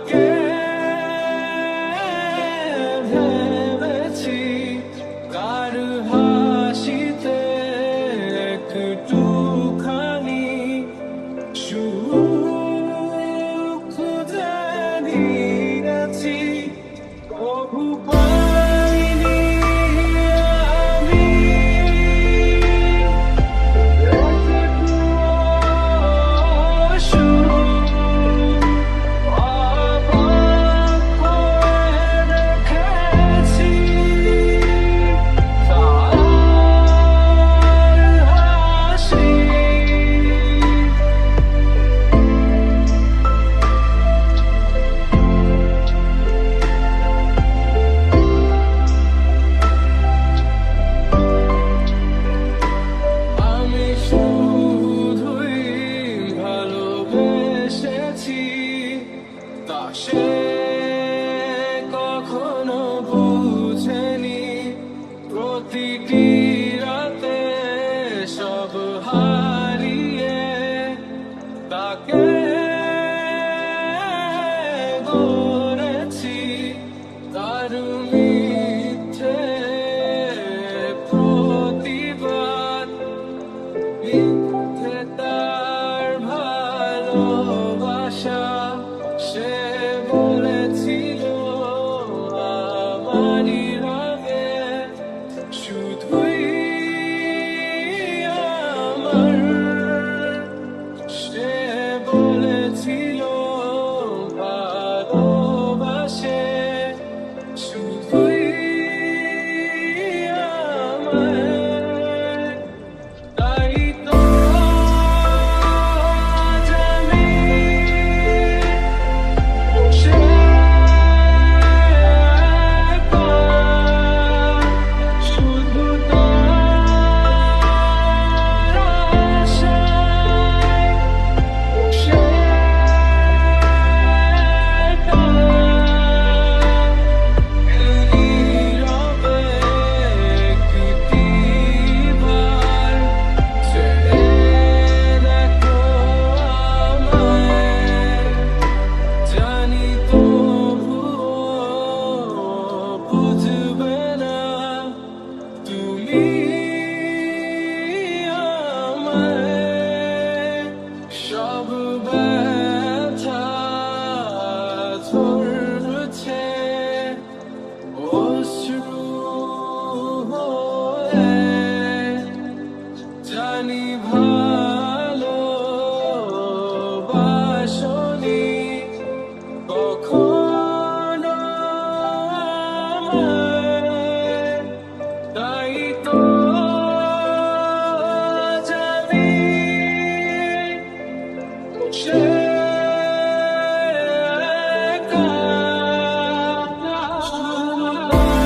তাকে ভেবেছি কার হাসিতে একটুখানি সুখ জানিয়েছি কবু পাইনি আমি একটুও সুখ অবাক হয়ে দেখেছি তার হাসি। আমি শুধুই ভালোবেসেছি তা সে কখনো বুঝেনি প্রতিটি রাতে সব হারিয়ে তাকে গড়েছি তার মিথ্যে প্রতিবাদ মিথ্যে তার ভালোবাসা সে বলেছিল আমারই রাগে শুধুই আমার সে বলেছিল ভালোবাসে শুধুই আমার। তাই তো আজ আমি বসে একা, শুধু তার আশায় বসে একা। নীরবে একটিবার চেয়ে দেখো আমায়, জানি তবুও বুঝবে না তুমি আমায়। সব ব্যথা ঝরছে অশ্রু হয়ে, জানি ভালোবাসনি কখনো আমায়। তাই তো আজ আমি বসে একা, শুধু তার